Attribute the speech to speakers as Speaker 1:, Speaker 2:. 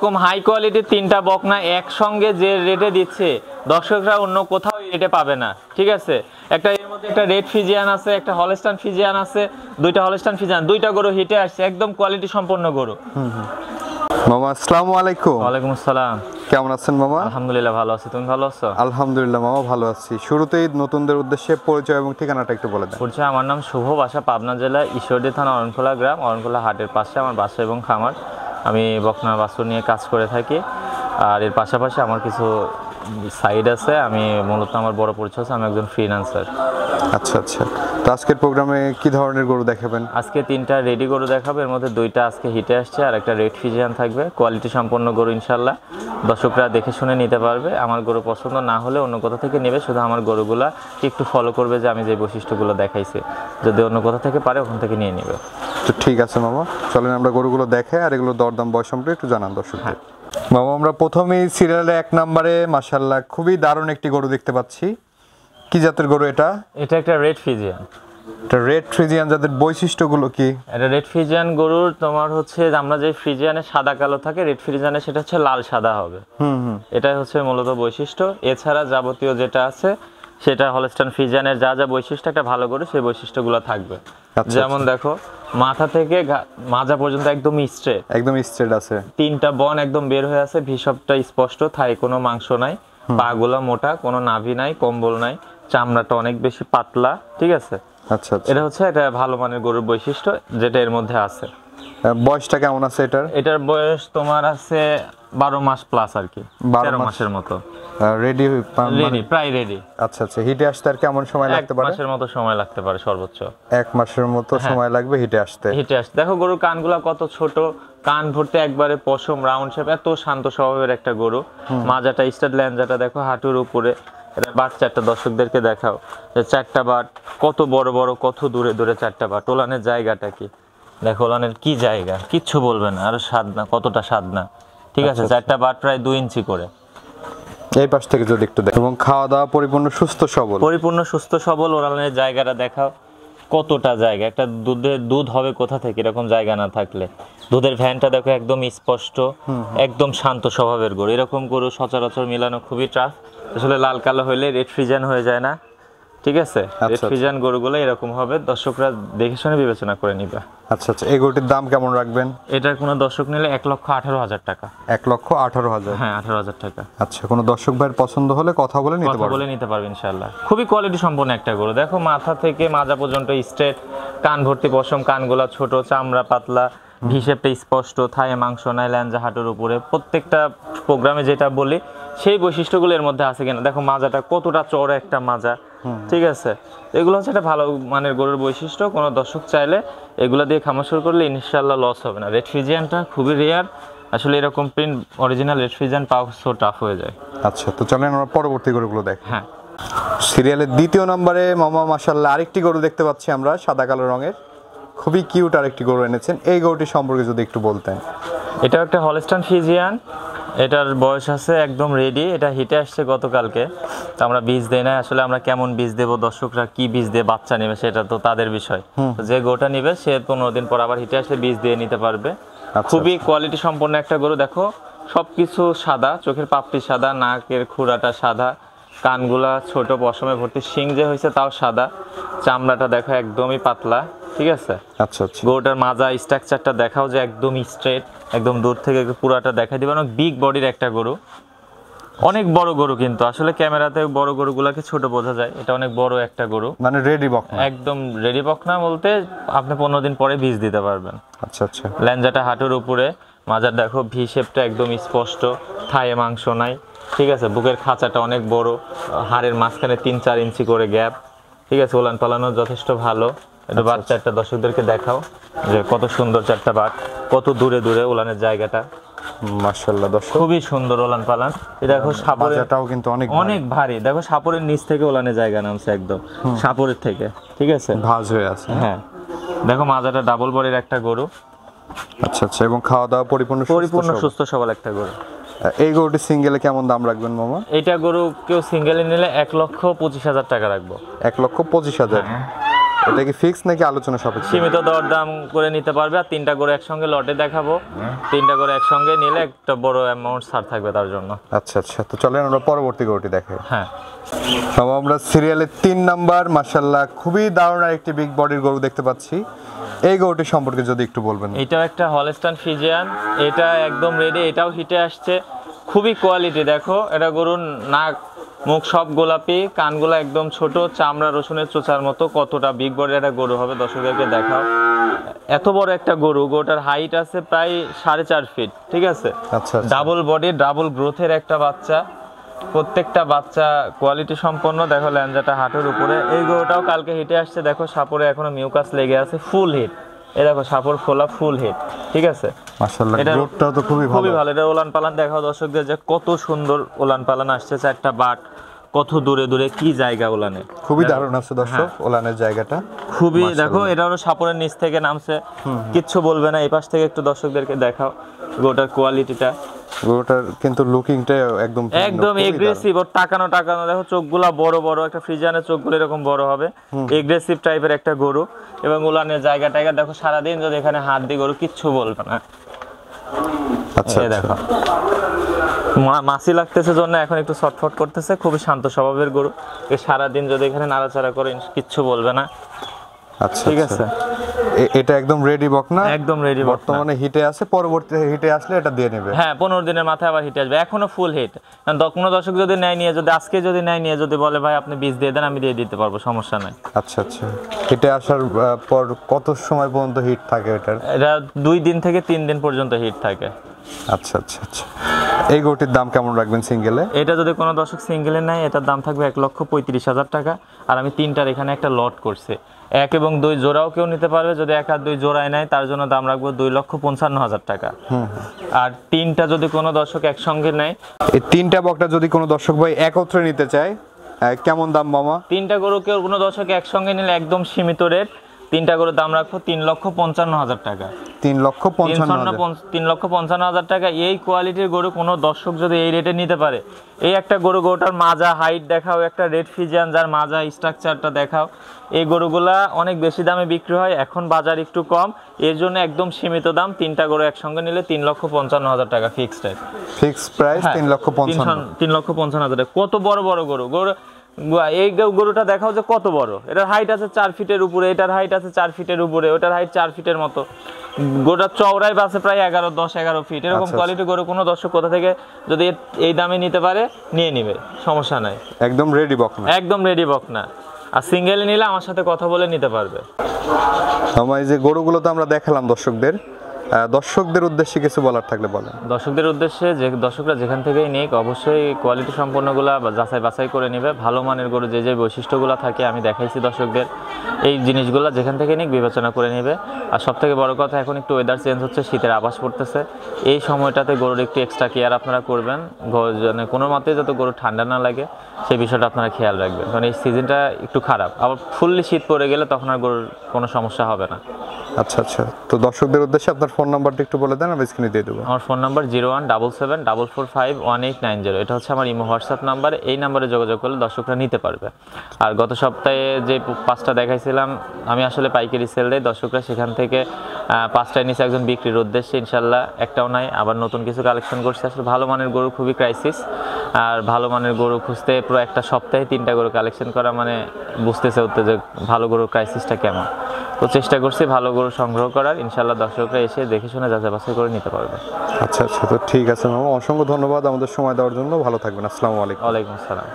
Speaker 1: এরকম হাই কোয়ালিটির তিনটা বকনা একসঙ্গে যে রেটে দিচ্ছে দর্শকরা অন্য কোথাও রেটে পাবে না, ঠিক আছে। একটা এর মধ্যে একটা রেড ফিজিয়ান আছে, একটা হলস্টাইন ফিজিয়ান আছে, দুইটা হলস্টাইন ফিজিয়ান, দুইটা গরু হিটে আসছে, একদম কোয়ালিটি সম্পন্ন গরু।
Speaker 2: মামা আসসালামু আলাইকুম।
Speaker 1: ওয়ালাইকুম আসসালাম।
Speaker 2: কেমন আছেন মামা?
Speaker 1: আলহামদুলিল্লাহ ভালো আছি, তুমি ভালো আছো?
Speaker 2: আলহামদুলিল্লাহ মামা ভালো আছি। শুরুতেই নতুনদের উদ্দেশ্যে পরিচয় এবং ঠিকানাটা একটু বলে দেন।
Speaker 1: পরিচয়, আমার নাম শুভ, বাসা পাবনা জেলা ঈশ্বরদী থানা অরণখোলা গ্রাম, অরণখোলা হাটের পাশে আমার বাসা এবং খামার। আমি বকনা বাছুর নিয়ে কাজ করে থাকি, আর এর পাশাপাশি আমার কিছু সাইড আছে। আমি মূলত আমার বড় পরিচয় আছে, আমি একজন ফ্রিল্যান্সার।
Speaker 2: আচ্ছা আচ্ছা, তো আজকের প্রোগ্রামে কি ধরনের গরু দেখাবেন?
Speaker 1: আজকে তিনটা রেডি গরু দেখাবো, এর মধ্যে দুইটা আজকে হিটে আসছে আর একটা রেড ফিজিয়ান থাকবে। কোয়ালিটি সম্পন্ন গরু ইনশাল্লাহ, দর্শকরা দেখে শুনে নিতে পারবে। আমার গরু পছন্দ না হলে অন্য কোথা থেকে নেবে, শুধু আমার গরুগুলা একটু ফলো করবে যে আমি যে বৈশিষ্ট্যগুলো দেখাইছি, যদি অন্য কোথা থেকে পারে ওখান থেকে নিয়ে নেবে।
Speaker 2: তো ঠিক আছে মামা, চলেন আমরা গরুগুলো দেখাই আর এগুলো দরদাম বয়স সম্পর্কে একটু জানান দর্শক।
Speaker 1: হ্যাঁ
Speaker 2: মামা, আমরা প্রথমেই সিরিয়ালে 1 নম্বরে মাশাআল্লাহ খুবই দারুণ একটি গরু দেখতে পাচ্ছি। কি জাতের গরু এটা?
Speaker 1: এটা একটা রেড ফিজিয়ান।
Speaker 2: এটা রেড ফ্রিজিয়ান জাতের বৈশিষ্ট্যগুলো কি?
Speaker 1: এটা রেড ফ্রিজিয়ান গরুর তোমার হচ্ছে আমরা যে ফ্রিজিয়ানে সাদা কালো থাকে, রেড ফ্রিজিয়ানে সেটা হচ্ছে লাল সাদা হবে। এটাই হচ্ছে মূলত বৈশিষ্ট্য। এছাড়া যাবতীয় যেটা আছে সেটা হলস্টাইন ফ্রিজিয়ানের যা যা বৈশিষ্ট্য একটা ভালো গরু, সেই বৈশিষ্ট্যগুলো থাকবে। যেমন দেখো, মাথা থেকে মাজা পর্যন্ত একদম স্ট্রেট,
Speaker 2: একদম স্ট্রেট আছে,
Speaker 1: তিনটা বন একদম বের হয়ে আছে, ভিসবটা স্পষ্ট, থাই কোনো মাংস নাই, পাগুলা মোটা, কোনো নাভি নাই, কম্বল নাই, চামড়াটা অনেক বেশি পাতলা, ঠিক আছে।
Speaker 2: আচ্ছা আচ্ছা,
Speaker 1: এটা হচ্ছে একটা ভালো মানের গরুর বৈশিষ্ট্য যেটা এর মধ্যে আছে।
Speaker 2: বয়সটা কেমন আছে এটার?
Speaker 1: এটার বয়স তোমার আছে 12 মাস প্লাস আর কি, 13 মাসের মতো।
Speaker 2: রেডি
Speaker 1: প্রায় রেডি।
Speaker 2: আচ্ছা আচ্ছা, হিটে আসতে আর কেমন সময় লাগতে পারে?
Speaker 1: 1 মাসের মতো সময় লাগতে পারে সর্বোচ্চ।
Speaker 2: 1 মাসের মতো সময় লাগবে হিটে আসতে।
Speaker 1: দেখো গরুর কানগুলা কত ছোট, কান ভর্তি একবারে পশম, রাউন্ড শেপ, এত শান্ত স্বভাবের একটা গরু। মাজাটা স্টার্ট ল্যাঞ্জাটা দেখো হাঁটুর উপরে। এটা বাট চারটা দর্শকদেরকে দেখাও, যে চারটা বাট কত বড় বড়, কত দূরে দূরে চারটা বাট। ওলানের জায়গাটা কি দেখো, ওলানের কি জায়গা, কিচ্ছু বলবে না, আরো স্বাদ না, কতটা স্বাদ না, ঠিক আছে। চারটা বাট প্রায় 2 ইঞ্চি করে।
Speaker 2: এই পাশ থেকে যদি একটু দেখো, এবং খাওয়া দাওয়া পরিপূর্ণ সুস্থ
Speaker 1: সবল। ওলানের জায়গাটা দেখাও, কতটা জায়গা, একটা দুধ হবে কোথা থেকে এরকম জায়গা না থাকলে। দুধের ভ্যানটা দেখো একদম স্পষ্ট, একদম শান্ত স্বভাবের গরু। এরকম গরু সচরাচর মিলানো খুবই টাফ। আসলে লাল কালো হইলে রেড ফ্রিজিয়ান হয়ে যায় না, ঠিক আছে। রেড ফ্রিজিয়ান গরুগুলো এরকম হবে, দর্শকরা দেখে শুনে বিবেচনা করে নিবে।
Speaker 2: আচ্ছা আচ্ছা, এই গরুটির দাম কেমন রাখবেন?
Speaker 1: এটার কোনো দর্শক নিলে 1,18,000 টাকা।
Speaker 2: 1,18,000?
Speaker 1: হ্যাঁ, 18,000 টাকা।
Speaker 2: আচ্ছা, কোনো দর্শক ভাইয়ের পছন্দ হলে কথা বলে নিতে পারবে
Speaker 1: ইনশাআল্লাহ। খুবই কোয়ালিটি সম্পন্ন একটা গরু। দেখো মাথা থেকে মাজা পর্যন্ত স্ট্রেট, কান ভর্তি পশম, কানগুলা ছোট, চামড়া পাতলা, ভিসেপটা স্পষ্ট, থায়ে মাংস নাই, ল্যাঞ্জা হাঁটুর উপরে। প্রত্যেকটা প্রোগ্রামে যেটা বলি সেই বৈশিষ্ট্যগুলো এর মধ্যে আছে কিনা। দেখো মাজাটা কতটা চড়া একটা মাজা, ঠিক আছে। এগুলো হচ্ছে একটা ভালো মানের গরুর বৈশিষ্ট্য। কোনো দর্শক চাইলে এগুলো দিয়ে খামার শুরু করলে ইনশাআল্লাহ লস হবে না। রেড ফ্রিজিয়ানটা খুবই রেয়ার, আসলে এরকম প্রিন্ট অরিজিনাল রেড ফ্রিজিয়ান পাওয়া সো টাফ হয়ে যায়।
Speaker 2: আচ্ছা, তো চলেন আমরা পরবর্তী গরুগুলো দেখ।
Speaker 1: হ্যাঁ,
Speaker 2: সিরিয়ালের 2য় নম্বরে মামা মাশাআল্লাহ আরেকটি গরু দেখতে পাচ্ছি আমরা, সাদা কালো রঙের, খুবই কিউট আরেকটি গরু এনেছেন। এই গরুটি সম্পর্কে যদি একটু বলতেন।
Speaker 1: এটা একটা হলস্টাইন ফ্রিজিয়ান। এটার বয়স আছে একদম রেডি। এটা হিটে আসছে গতকালকে। তো আমরা বীজ দেই না, আসলে আমরা কেমন বীজ দেবো, দর্শকরা কি বীজ দিয়ে বাচ্চা নেবে সেটা তো তাদের বিষয়। যে গরুটা নিবে সে 15 দিন পর আবার হিটে আসলে বীজ দিয়ে নিতে পারবে। খুবই কোয়ালিটি সম্পন্ন একটা গরু। দেখো সবকিছু সাদা, চোখের পাপড়ি সাদা, নাকের খুরাটা সাদা, কানগুলা ছোট, পশমে ভর্তি, শিং যে হয়েছে তাও সাদা, চামড়াটা দেখো একদমই পাতলা, ঠিক আছে।
Speaker 2: আচ্ছা আচ্ছা,
Speaker 1: গরুটার মাজা স্ট্রাকচারটা দেখাও যে একদম স্ট্রেট, একদম দূর থেকে পুরাটা দেখাই দিবে। অনেক বিগ বডির একটা গরু, অনেক বড় গরু, কিন্তু আসলে ক্যামেরাতে বড় গরুগুলাকে ছোট বোঝা যায়। এটা অনেক বড় একটা গরু,
Speaker 2: মানে রেডি বকনা,
Speaker 1: একদম রেডি বকনা বলতে আপনি 15 দিন পরে বীজ দিতে পারবেন।
Speaker 2: আচ্ছা আচ্ছা,
Speaker 1: ল্যাঞ্জাটা হাঁটুর উপরে, মাজার দেখো ভি শেপটা একদম স্পষ্ট, থায়ে মাংস নাই, ঠিক আছে। বুকের খাঁচাটা অনেক বড়, হাড়ের মাঝখানে 3-4 ইঞ্চি করে গ্যাপ, ঠিক আছে। ওলান পালানো যথেষ্ট ভালো। একটু বাচ্চা একটা দর্শকদেরকে দেখাও যে কত সুন্দর চারটা বাট, কত দূরে দূরে ওলানের জায়গাটা।
Speaker 2: মাশাআল্লাহ দর্শক,
Speaker 1: খুবই সুন্দর ওলান পালান। এই দেখো
Speaker 2: সাপোরেটাও কিন্তু অনেক
Speaker 1: ভারী। দেখো সাপোরের নিচ থেকে ওলানের জায়গা নামছে একদম সাপোরের থেকে, ঠিক আছে,
Speaker 2: ভাঁজ হয়ে আছে।
Speaker 1: হ্যাঁ, দেখো মাজাটা ডাবল বডির একটা গরু।
Speaker 2: আচ্ছা আচ্ছা, এবং খাওয়া দাওয়া পরিপূর্ণ
Speaker 1: সুস্থ সবল একটা গরু।
Speaker 2: এই গরুটি সিঙ্গেলে কেমন দাম রাখবেন মামা?
Speaker 1: এটা গরু কেউ সিঙ্গেলে নিলে 1,25,000 টাকা রাখবো।
Speaker 2: 1,25,000? এটা কি ফিক্স নাকি আলোচনা সাপেক্ষে?
Speaker 1: সীমিত দরদাম করে নিতে পারবে। আর 3টা গরু একসঙ্গে লটে দেখাবো, 3টা গরু একসঙ্গে নিলে একটা বড় অ্যামাউন্ট ছাড় থাকবে তার জন্য।
Speaker 2: আচ্ছা আচ্ছা, তো চলেন আমরা পরবর্তী গরুটি দেখাই।
Speaker 1: হ্যাঁ,
Speaker 2: সব আমরা সিরিয়ালের 3 নাম্বার মাশাআল্লাহ খুবই দারুণ একটি বিগ বডির গরু দেখতে পাচ্ছি। এই গরুটি সম্পর্কে যদি একটু বলবেন।
Speaker 1: এটাও একটা হলস্টাইন ফ্রিজিয়ান, এটা একদম রেডি, এটাও হিটে আসছে, খুবই কোয়ালিটি। দেখো এটা গরুর নাক মুখ সব গোলাপি, কানগুলো একদম ছোট, চামড়া রসুনের চোচার মতো। কতটা বিগ বডির একটা গরু হবে দর্শকদেরকে দেখাও। এত বড় একটা গরু, গরুটার হাইট আছে প্রায় 4.5 ফিট, ঠিক আছে।
Speaker 2: আচ্ছা,
Speaker 1: ডাবল বডি, ডাবল গ্রোথের একটা বাচ্চা, প্রত্যেকটা বাচ্চা কোয়ালিটি সম্পন্ন। দেখো ল্যাঞ্জাটা হাঁটুর উপরে। এই গরুটাও কালকে হিটে আসছে, দেখো সাপরে এখনো মিউকাস লেগে আছে, ফুল হিট। এই দেখো সাপর ফোলা, ফুল হিট, ঠিক আছে।
Speaker 2: মাশাআল্লাহ
Speaker 1: এটা
Speaker 2: গ্রোথটা তো খুবই
Speaker 1: খুবই
Speaker 2: ভালো।
Speaker 1: ভালো। এটা ওলান পালান দেখাও দর্শকদের যে কত সুন্দর ওলান পালান আসছে, একটা বাট কত দূরে দূরে, কি জায়গা ওলানে,
Speaker 2: খুবই দারুণ আছে দর্শক ওলানের জায়গাটা
Speaker 1: খুবই। দেখো এটা হলো সাপরের নিচ থেকে নামছে, কিচ্ছু বলবে না। এই পাশ থেকে একটু দর্শকদেরকে দেখাও গোটার কোয়ালিটিটা।
Speaker 2: গরুটার কিন্তু লুকিংটা একদম
Speaker 1: একদম এগ্রেসিভ, ওর টাকানো টাকানো। দেখো চোখগুলা বড় বড়, একটা ফ্রিজিয়ানের চোখগুলো এরকম বড় হবে, এগ্রেসিভ টাইপের একটা গরু। এবং উলানের জায়গা টাইগা দেখো, সারাদিন যদি এখানে হাত দিয়ে গরু কিচ্ছু বলবে না।
Speaker 2: আচ্ছা
Speaker 1: এই দেখো মাছি লাগতেছে জন্য এখন একটু ছটফট করতেছে, খুবই শান্ত স্বভাবের গরু। সারাদিন যদি এখানে নাড়াচাড়া করে কিচ্ছু বলবে না।
Speaker 2: আচ্ছা
Speaker 1: ঠিক আছে,
Speaker 2: এটা একদম রেডি বক না?
Speaker 1: একদম রেডি।
Speaker 2: বর্তমানে হিটে আছে, পরবর্তী হিটে আসলে এটা দিয়ে নেবে।
Speaker 1: হ্যাঁ, 15 দিনের মাথায় আবার হিটে আসবে, এখনো ফুল হিট। কোনো দর্শক যদি নেয় নিয়ে, যদি আজকে যদি নেয় নিয়ে যদি বলে ভাই আপনি বীজ দিয়ে দেন, আমি দিয়ে দিতে পারবো, সমস্যা নাই।
Speaker 2: আচ্ছা আচ্ছা, হিটে আসার পর কত সময় পর্যন্ত হিট থাকে এটার?
Speaker 1: এটা 2 দিন থেকে 3 দিন পর্যন্ত হিট থাকে।
Speaker 2: আচ্ছা আচ্ছা আচ্ছা, এই গরুটির দাম কেমন রাখবেন সিঙ্গেলে?
Speaker 1: এটা যদি কোনো দর্শক সিঙ্গেলে নেয়, এটার দাম থাকবে 1,35,000 টাকা। আর আমি 3টার এখানে একটা লট করছি, 1 এবং 2 জোড়াও কেউ নিতে পারবে। যদি 1 আর 2 জোড়ায় নেয় তার জন্য দাম রাখবো 2,55,000 টাকা। আর 3টা যদি কোনো দর্শক একসঙ্গে নেয়,
Speaker 2: এই 3টা বকটা যদি কোনো দর্শক ভাই একত্রে নিতে চায়, কেমন দাম মামা?
Speaker 1: 3টা গরু কেউ কোনো দর্শক একসঙ্গে নিলে একদম সীমিত রেট। 3টা গরুর দাম রাখবো 3,55,000 টাকা।
Speaker 2: 3,55,000
Speaker 1: টাকা। এই কোয়ালিটির গরু কোনো দর্শক যদি এই রেটে নিতে পারে, এই একটা গরুটার মাজা হাইট দেখাও, একটা রেড ফিজিয়ান যার মাজা স্ট্রাকচারটা দেখাও। এই গরুগুলা অনেক বেশি দামে বিক্রি হয়, এখন বাজার একটু কম, এর জন্য একদম সীমিত দাম। 3টা গরু একসঙ্গে নিলে 3,55,000 টাকা ফিক্সড রেট।
Speaker 2: ফিক্সড প্রাইস
Speaker 1: 3,55,000 টাকা। কত বড় বড় গরু। এই গরুটা দেখাও যে কত বড়। এটার হাইট আছে 4 ফিটের উপরে, এটার হাইট আছে 4 ফিটের উপরে, ওটার হাইট 4 ফিটের মতো। গরুটার চওড়াই আছে প্রায় 10-11 ফিট। এরকম কোয়ালিটি গরু কোনো দর্শক কোথা থেকে যদি এই দামে নিতে পারে নিয়ে নিবে, সমস্যা নাই।
Speaker 2: একদম রেডি বক না?
Speaker 1: একদম রেডি বক না। আর সিঙ্গেল নিলে আমার সাথে কথা বলে নিতে পারবে।
Speaker 2: আমার এই যে গরুগুলো তো আমরা দেখালাম দর্শকদের উদ্দেশ্যে কিছু বলার থাকলে বলেন।
Speaker 1: দর্শকদের উদ্দেশ্যে যে দর্শকরা যেখান থেকেই নিক, অবশ্যই কোয়ালিটি সম্পন্নগুলো যাচাই বাছাই করে নেবে। ভালো মানের গরু যে বৈশিষ্ট্যগুলো থাকে আমি দেখাইছি দর্শকদের, এই জিনিসগুলো যেখান থেকে নিক বিবেচনা করে নেবে। আর সব থেকে বড় কথা, এখন একটু ওয়েদার চেঞ্জ হচ্ছে, শীতের আভাস পড়তেছে, এই সময়টাতে গরুর একটু এক্সট্রা কেয়ার আপনারা করবেন, কোনো মতে যাতে গরু ঠান্ডা না লাগে সেই বিষয়টা আপনারা খেয়াল রাখবেন। কারণ এই সিজনটা একটু খারাপ, আবার ফুললি শীত পড়ে গেলে তখন আর গরুর কোনো সমস্যা হবে না।
Speaker 2: আচ্ছা আচ্ছা, তো দর্শকদের উদ্দেশ্যে আপনার ফোন নাম্বারটা একটু বলে দেন, আমি স্ক্রিনে দিয়ে দেবো।
Speaker 1: আমার ফোন নাম্বার 01774451,890। এটা হচ্ছে আমার ইমো হোয়াটসঅ্যাপ নাম্বার। এই নাম্বারে যোগাযোগ করলে দর্শকরা নিতে পারবে। আর গত সপ্তাহে যে 5টা দেখাইছিলাম, আমি আসলে পাইকারি সেল দেই, দর্শকরা সেখান থেকে 5টায় নিচে একজন বিক্রির উদ্দেশ্যে, ইনশাল্লাহ একটাও নাই। আবার নতুন কিছু কালেকশন করছে। আসলে ভালো মানের গরু খুবই ক্রাইসিস, আর ভালো মানের গরু খুঁজতে পুরো একটা সপ্তাহে 3টা গরু কালেকশন করা মানে বুঝতেছে যে ভালো গরুর ক্রাইসিসটা কেমন। তো চেষ্টা করছি ভালো গরু সংগ্রহ করার, ইনশাল্লাহ দর্শকরা এসে দেখে শুনে যাচাই বাছাই করে নিতে পারবে।
Speaker 2: আচ্ছা আচ্ছা, তো ঠিক আছে মামা, অসংখ্য ধন্যবাদ আমাদের সময় দেওয়ার জন্য। ভালো থাকবেন, আসসালামু আলাইকুম।
Speaker 1: ওয়ালাইকুম আসসালাম।